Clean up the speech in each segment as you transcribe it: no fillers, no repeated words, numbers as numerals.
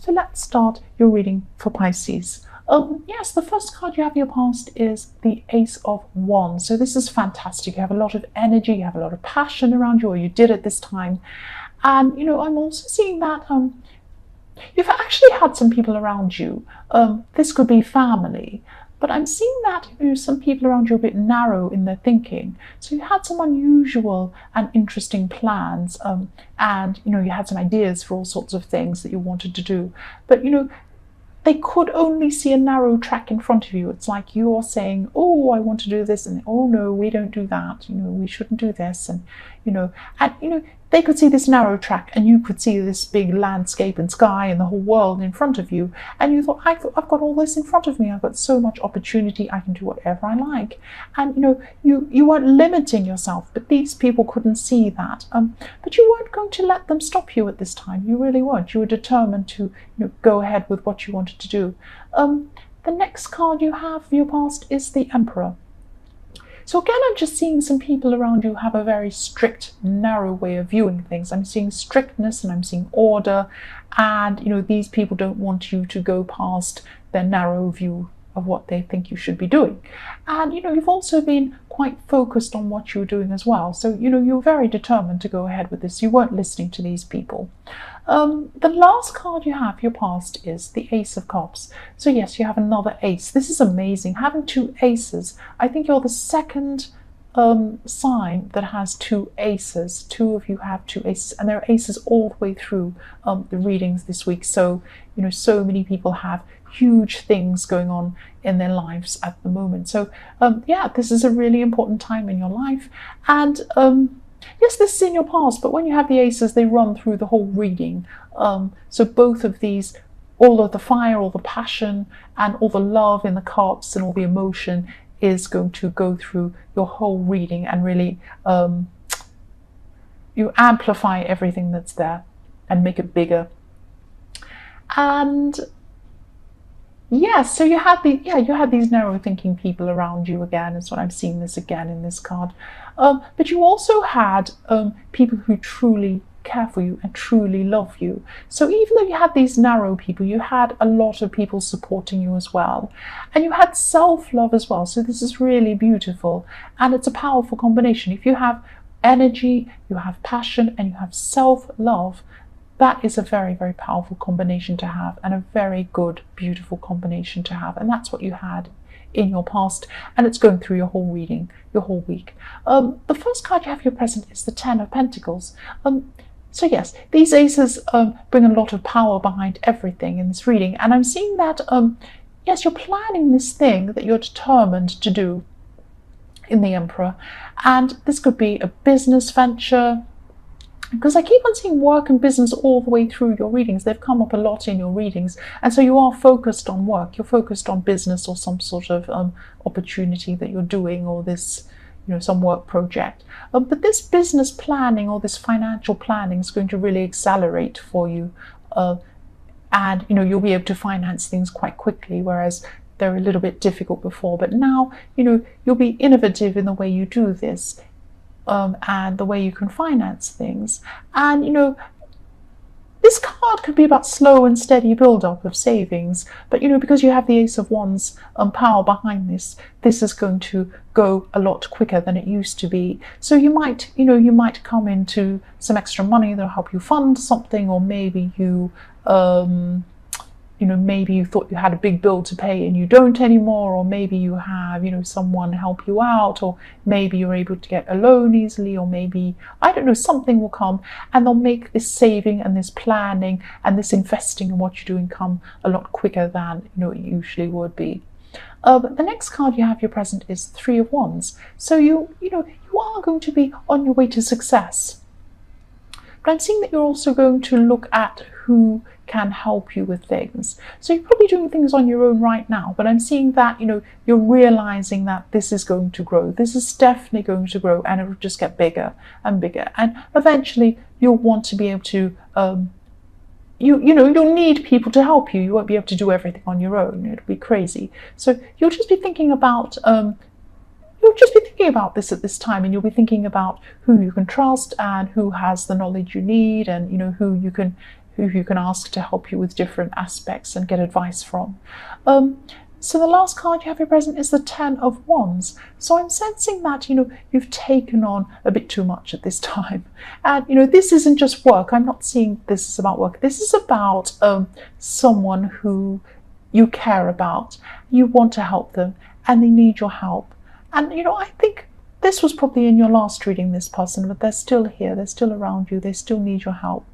So let's start your reading for Pisces. Yes, the first card you have in your past is the Ace of Wands. So this is fantastic. You have a lot of energy, you have a lot of passion around you, or you did at this time. And, I'm also seeing that you've actually had some people around you. This could be family. But I'm seeing that some people around you are a bit narrow in their thinking. So you had some unusual and interesting plans, and you had some ideas for all sorts of things that you wanted to do. But they could only see a narrow track in front of you. It's like you're saying, oh, I want to do this, and oh no, we don't do that, we shouldn't do this, and they could see this narrow track, and you could see this big landscape and sky and the whole world in front of you, and you thought, I've got all this in front of me, I've got so much opportunity, I can do whatever I like. And you weren't limiting yourself, but these people couldn't see that, but you weren't going to let them stop you at this time. You really weren't. You were determined to go ahead with what you wanted to do. The next card you have for your past is the Emperor. So again, I'm just seeing some people around you have a very strict, narrow way of viewing things. I'm seeing strictness and I'm seeing order, and these people don't want you to go past their narrow view of what they think you should be doing. And you've also been quite focused on what you're doing as well. So you're very determined to go ahead with this. You weren't listening to these people. The last card you have for your past is the Ace of Cups. So yes, you have another ace. This is amazing, having two aces. I think you're the second sign that has two aces. Two of you have two aces, and there are aces all the way through the readings this week. So so many people have huge things going on in their lives at the moment. So yeah, this is a really important time in your life. And yes, this is in your past, but when you have the aces, they run through the whole reading. So both of these, all of the fire, all the passion, and all the love in the cups and all the emotion is going to go through your whole reading, and really you amplify everything that's there and make it bigger. And yes, so you had these narrow thinking people around you again. Is what I'm seeing this again in this card. But you also had people who truly care for you and truly love you. So even though you had these narrow people, you had a lot of people supporting you as well. And you had self-love as well. So this is really beautiful. And it's a powerful combination. If you have energy, you have passion, and you have self-love, that is a very, very powerful combination to have, and a very good, beautiful combination to have. And that's what you had in your past, and it's going through your whole reading, your whole week. The first card you have your present is the Ten of Pentacles. So yes, these aces bring a lot of power behind everything in this reading, and I'm seeing that yes, you're planning this thing that you're determined to do in the Emperor, and this could be a business venture, because I keep on seeing work and business all the way through your readings. They've come up a lot in your readings, and so you are focused on work, you're focused on business or some sort of opportunity that you're doing, or this some work project. But this business planning or this financial planning is going to really accelerate for you, and you'll be able to finance things quite quickly, whereas they're a little bit difficult before. But now you'll be innovative in the way you do this, and the way you can finance things. And this card could be about slow and steady build-up of savings, but because you have the Ace of Wands power behind this, this is going to go a lot quicker than it used to be. So you might come into some extra money that'll help you fund something, or maybe maybe you thought you had a big bill to pay and you don't anymore, or maybe you have, someone help you out, or maybe you're able to get a loan easily, or maybe, I don't know, something will come and they'll make this saving and this planning and this investing in what you're doing come a lot quicker than, it usually would be. But the next card you have your present is Three of Wands. So you are going to be on your way to success. But I'm seeing that you're also going to look at who can help you with things. So you're probably doing things on your own right now, but I'm seeing that, you're realizing that this is going to grow. This is definitely going to grow, and it will just get bigger and bigger. And eventually you'll want to be able to, you'll need people to help you. You won't be able to do everything on your own. It'll be crazy. So you'll just be thinking about, this at this time, and you'll be thinking about who you can trust and who has the knowledge you need, and who you can who you can ask to help you with different aspects and get advice from. So the last card you have here present is the Ten of Wands. So I'm sensing that, you've taken on a bit too much at this time. And, this isn't just work. I'm not seeing this is about work. This is about someone who you care about. You want to help them and they need your help. And, I think this was probably in your last reading, this person, but they're still here. They're still around you. They still need your help.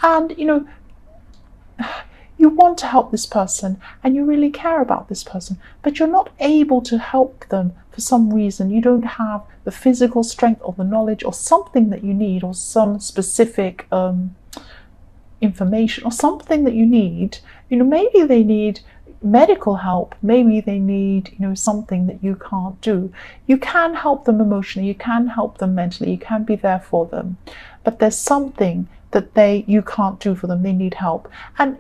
And, you want to help this person and you really care about this person, but you're not able to help them for some reason. You don't have the physical strength or the knowledge or something that you need, or some specific information or something that you need. Maybe they need medical help, maybe they need something that you can't do. You can help them emotionally, you can help them mentally, you can be there for them, but there's something that you can't do for them. They need help, and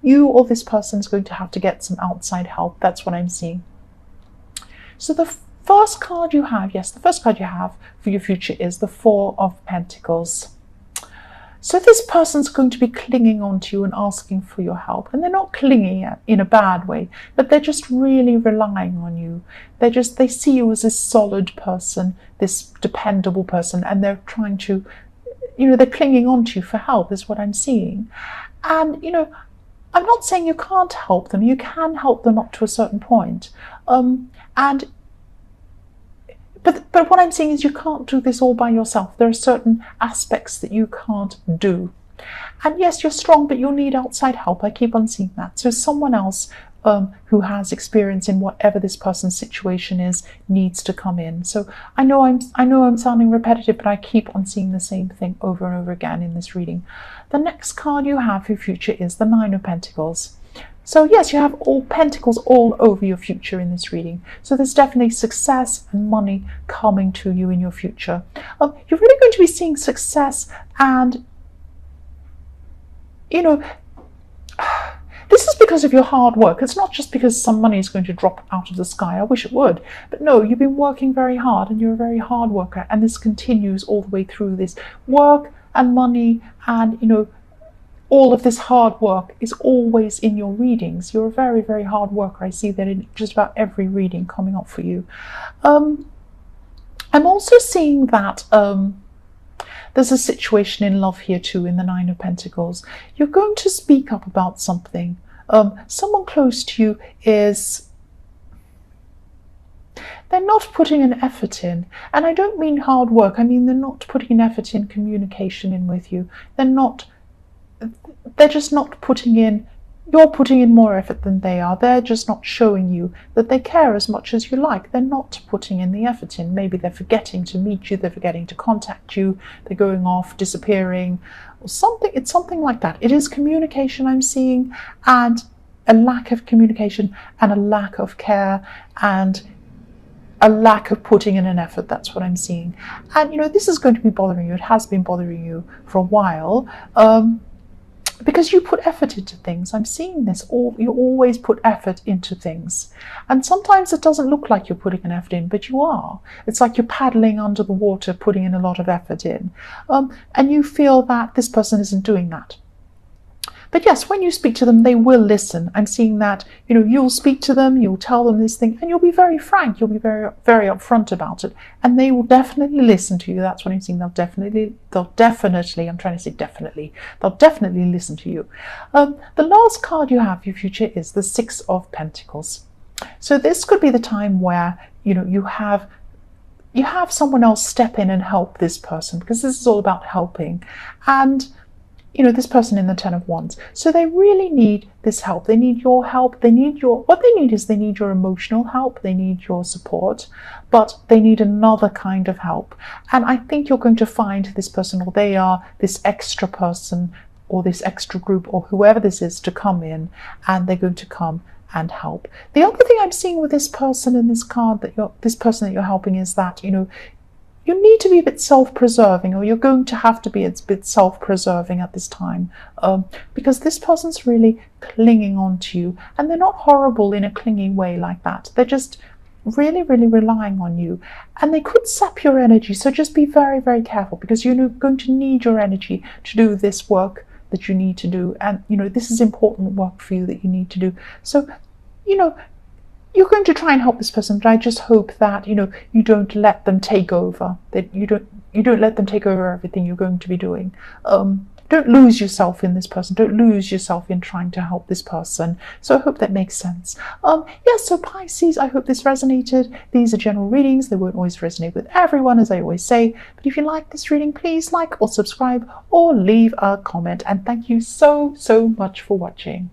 you or this person is going to have to get some outside help. That's what I'm seeing. So the first card you have, the first card you have for your future is the Four of Pentacles. So this person's going to be clinging on to you and asking for your help, and they're not clinging in a bad way, but they're just really relying on you. They see you as this solid person, this dependable person, and they're trying to they're clinging on to you for help, is what I'm seeing. And, I'm not saying you can't help them. You can help them up to a certain point. But what I'm saying is you can't do this all by yourself. There are certain aspects that you can't do. And yes, you're strong, but you'll need outside help. I keep on seeing that. So someone else who has experience in whatever this person's situation is needs to come in. So I know I'm sounding repetitive, but I keep on seeing the same thing over and over again in this reading. The next card you have for your future is the Nine of Pentacles. So yes, you have all pentacles all over your future in this reading. So there's definitely success and money coming to you in your future. You're really going to be seeing success, and this is because of your hard work. It's not just because some money is going to drop out of the sky. I wish it would. But no, you've been working very hard and you're a very hard worker. And this continues all the way through. This work and money and, all of this hard work is always in your readings. You're a very, very hard worker. I see that in just about every reading coming up for you. I'm also seeing that there's a situation in love here too, in the Nine of Pentacles. You're going to speak up about something. Someone close to you they're not putting an effort in. And I don't mean hard work. I mean, they're not putting an effort in communication in with you. They're just not putting in, you're putting in more effort than they are. They're just not showing you that they care as much as you like. They're not putting in the effort in. Maybe they're forgetting to meet you, they're forgetting to contact you, they're going off, disappearing, or something. It's something like that. It is communication I'm seeing, and a lack of communication, and a lack of care, and a lack of putting in an effort. That's what I'm seeing. And this is going to be bothering you. It has been bothering you for a while. Because you put effort into things. I'm seeing this. You always put effort into things. And sometimes it doesn't look like you're putting an effort in, but you are. It's like you're paddling under the water, putting in a lot of effort in. And you feel that this person isn't doing that. But yes, when you speak to them, they will listen. I'm seeing that, you'll speak to them, you'll tell them this thing, and you'll be very frank. You'll be very, very upfront about it. And they will definitely listen to you. That's what I'm seeing. They'll definitely, I'm trying to say definitely. They'll definitely listen to you. The last card you have for your future is the Six of Pentacles. So this could be the time where, you have someone else step in and help this person, because this is all about helping. And this person in the Ten of Wands. So they really need this help. They need your help. What they need is your emotional help. They need your support, but they need another kind of help. And I think you're going to find this person, or they are this extra person, or this extra group, or whoever this is, to come in, and they're going to come and help. The other thing I'm seeing with this person in this card, this person that you're helping, is that, you need to be a bit self-preserving, or you're going to have to be a bit self-preserving at this time, because this person's really clinging on to you, and they're not horrible in a clinging way like that. They're just really, really relying on you, and they could sap your energy. So just be very, very careful, because you're going to need your energy to do this work that you need to do, and this is important work for you that you need to do. So you're going to try and help this person, but I just hope that you don't let them take over, that you don't let them take over everything you're going to be doing. Don't lose yourself in this person. Don't lose yourself in trying to help this person. So I hope that makes sense. Yes, so Pisces, I hope this resonated. These are general readings. They won't always resonate with everyone, as I always say. But if you like this reading, please like or subscribe or leave a comment. And thank you so much for watching.